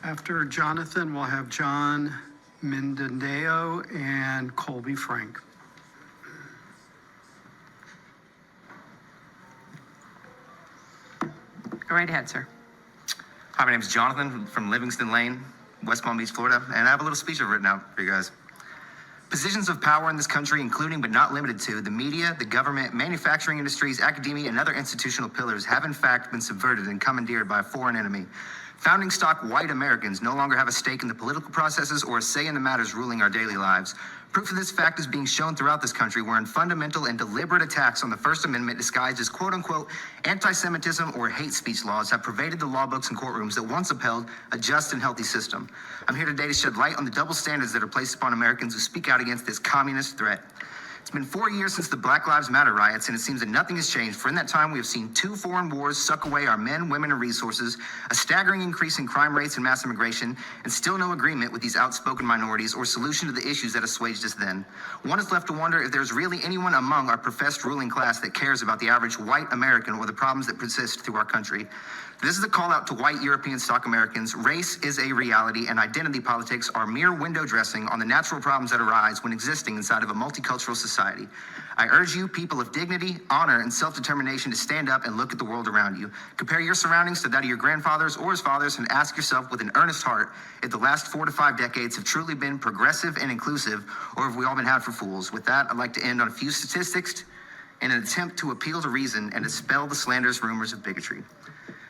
After Jonathan, we'll have John Mindendeo and Colby Frank. Go right ahead, sir. Hi, my name is Jonathan from Livingston Lane, West Palm Beach, Florida, and I have a little speech I've written out for you guys. Positions of power in this country, including but not limited to the media, the government, manufacturing industries, academia, and other institutional pillars, have in fact been subverted and commandeered by a foreign enemy. Founding stock white Americans no longer have a stake in the political processes or a say in the matters ruling our daily lives. Proof of this fact is being shown throughout this country, wherein fundamental and deliberate attacks on the First Amendment disguised as quote-unquote anti-Semitism or hate speech laws have pervaded the law books and courtrooms that once upheld a just and healthy system. I'm here today to shed light on the double standards that are placed upon Americans who speak out against this communist threat. It's been 4 years since the Black Lives Matter riots, and it seems that nothing has changed. For in that time, we have seen 2 foreign wars suck away our men, women, and resources, a staggering increase in crime rates and mass immigration, and still no agreement with these outspoken minorities or solution to the issues that assuaged us then. One is left to wonder if there's really anyone among our professed ruling class that cares about the average white American or the problems that persist through our country. This is a call out to white European stock Americans. Race is a reality, and identity politics are mere window dressing on the natural problems that arise when existing inside of a multicultural society. I urge you, people of dignity, honor, and self-determination, to stand up and look at the world around you. Compare your surroundings to that of your grandfathers or his fathers, and ask yourself with an earnest heart if the last 4 to 5 decades have truly been progressive and inclusive, or have we all been had for fools. With that, I'd like to end on a few statistics in an attempt to appeal to reason and dispel the slanderous rumors of bigotry.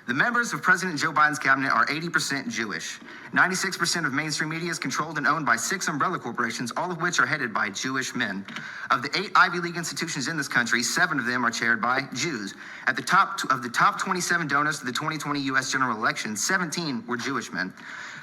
The members of President Joe Biden's cabinet are 80% Jewish. 96% of mainstream media is controlled and owned by 6 umbrella corporations, all of which are headed by Jewish men. Of the 8 Ivy League institutions in this country, 7 of them are chaired by Jews. At the top 27 donors to the 2020 U.S. general election, 17 were Jewish men.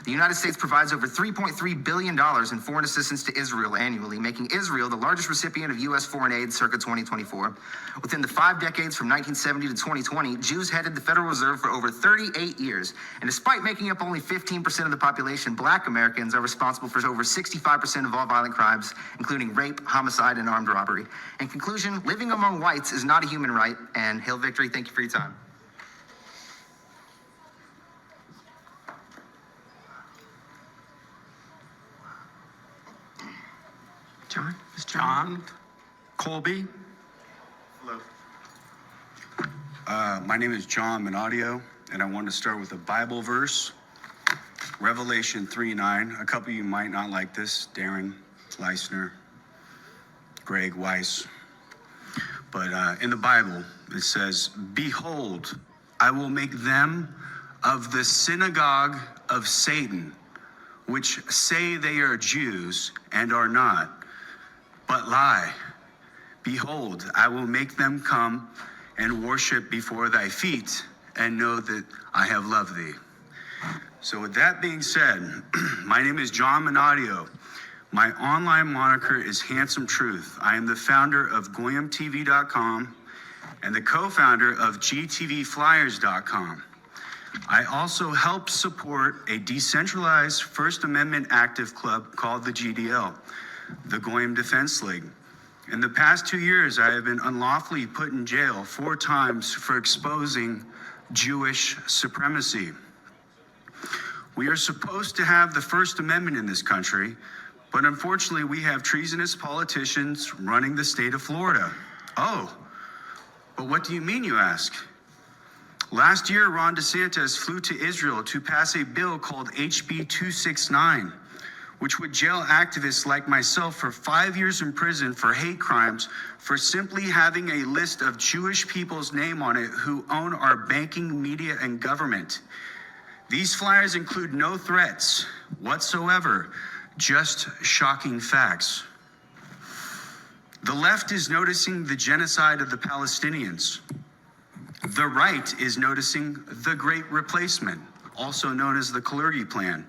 The United States provides over $3.3 billion in foreign assistance to Israel annually, making Israel the largest recipient of U.S. foreign aid circa 2024. Within the 5 decades from 1970 to 2020, Jews headed the Federal Reserve for over 38 years. And despite making up only 15% of the population, Black Americans are responsible for over 65% of all violent crimes, including rape, homicide, and armed robbery. In conclusion, living among whites is not a human right. And hail victory. Thank you for your time. John, Colby. Hello. My name is John Minadio, and I want to start with a Bible verse, Revelation 3:9. A couple of you might not like this, Darren, Leisner, Greg, Weiss. But in the Bible, it says, "Behold, I will make them of the synagogue of Satan, which say they are Jews and are not, but lie. Behold, I will make them come and worship before thy feet, and know that I have loved thee." So with that being said, my name is John Minadio. My online moniker is Handsome Truth. I am the founder of GoyimTV.com and the co-founder of GTVFlyers.com. I also help support a decentralized First Amendment active club called the GDL, the Goyim Defense League. In the past 2 years, I have been unlawfully put in jail 4 times for exposing Jewish supremacy. We are supposed to have the First Amendment in this country, but unfortunately we have treasonous politicians running the state of Florida. Oh, but what do you mean, you ask? Last year, Ron DeSantis flew to Israel to pass a bill called HB 269, which would jail activists like myself for 5 years in prison for hate crimes for simply having a list of Jewish people's name on it who own our banking, media, and government. These flyers include no threats whatsoever, just shocking facts. The left is noticing the genocide of the Palestinians. The right is noticing the Great Replacement, also known as the Kalergi Plan.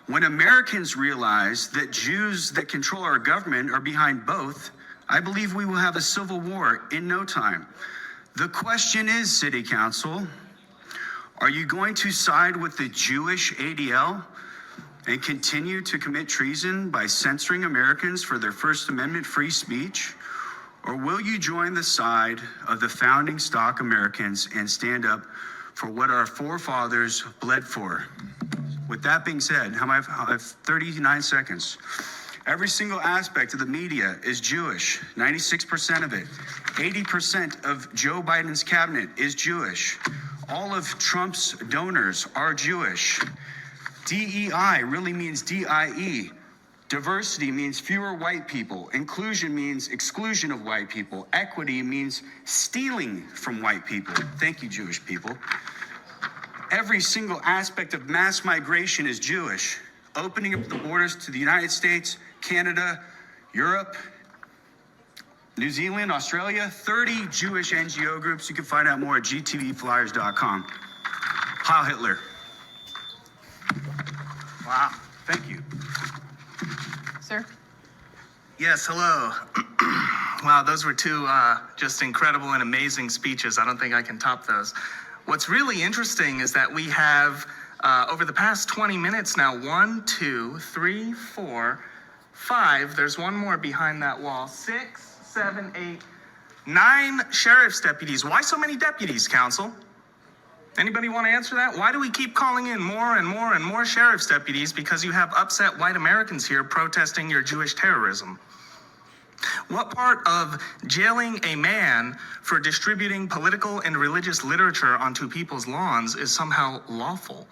When Americans realize that Jews that control our government are behind both, I believe we will have a civil war in no time. The question is, City Council, are you going to side with the Jewish ADL and continue to commit treason by censoring Americans for their First Amendment free speech? Or will you join the side of the founding stock Americans and stand up for what our forefathers bled for? With that being said, I have 39 seconds. Every single aspect of the media is Jewish, 96% of it. 80% of Joe Biden's cabinet is Jewish. All of Trump's donors are Jewish. DEI really means DIE. Diversity means fewer white people. Inclusion means exclusion of white people. Equity means stealing from white people. Thank you, Jewish people. Every single aspect of mass migration is Jewish. Opening up the borders to the United States, Canada, Europe, New Zealand, Australia, 30 Jewish NGO groups. You can find out more at gtvflyers.com. Heil Hitler. Wow, thank you. Sir? Yes, hello. Wow, those were two just incredible and amazing speeches. I don't think I can top those. What's really interesting is that we have, over the past 20 minutes now, 1, 2, 3, 4, 5, there's one more behind that wall, 6, 7, 8, 9 sheriff's deputies. Why so many deputies, council? Anybody want to answer that? Why do we keep calling in more and more and more sheriff's deputies? Because you have upset white Americans here protesting your Jewish terrorism. What part of jailing a man for distributing political and religious literature onto people's lawns is somehow lawful?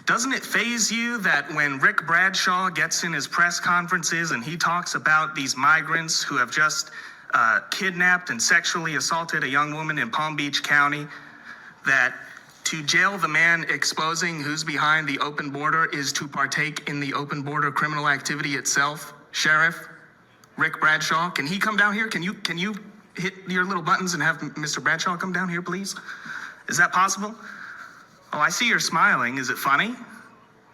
Doesn't it faze you that when Rick Bradshaw gets in his press conferences and he talks about these migrants who have just kidnapped and sexually assaulted a young woman in Palm Beach County, that to jail the man exposing who's behind the open border is to partake in the open border criminal activity itself? Sheriff Rick Bradshaw, can he come down here? Can you hit your little buttons and have Mr. Bradshaw come down here, please? Is that possible? Oh, I see you're smiling. Is it funny?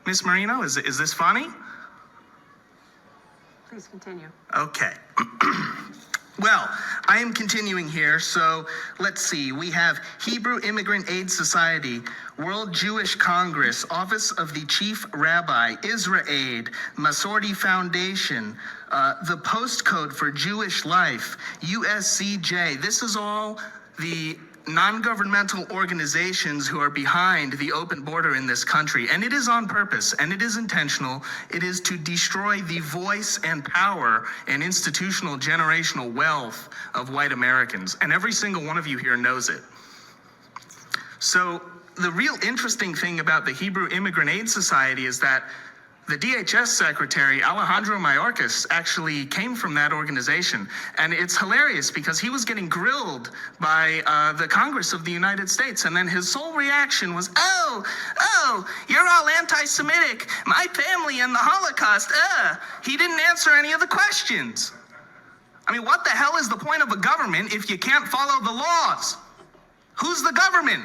Miss Marino, is this funny? Please continue. Okay. Well, I am continuing here, so let's see. We have Hebrew Immigrant Aid Society, World Jewish Congress, Office of the Chief Rabbi, Israel, Masorti Foundation, the Postcode for Jewish Life, USCJ. This is all the non-governmental organizations who are behind the open border in this country. And it is on purpose, and it is intentional. It is to destroy the voice and power and institutional generational wealth of white Americans. And every single one of you here knows it. So the real interesting thing about the Hebrew Immigrant Aid Society is that the DHS secretary, Alejandro Mayorkas, actually came from that organization. And it's hilarious because he was getting grilled by the Congress of the United States. And then his sole reaction was, oh, you're all anti-Semitic. My family and the Holocaust, He didn't answer any of the questions. I mean, what the hell is the point of a government if you can't follow the laws? Who's the government?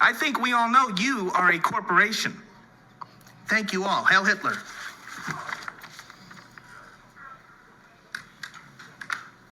I think we all know you are a corporation. Thank you all. Hail Hitler.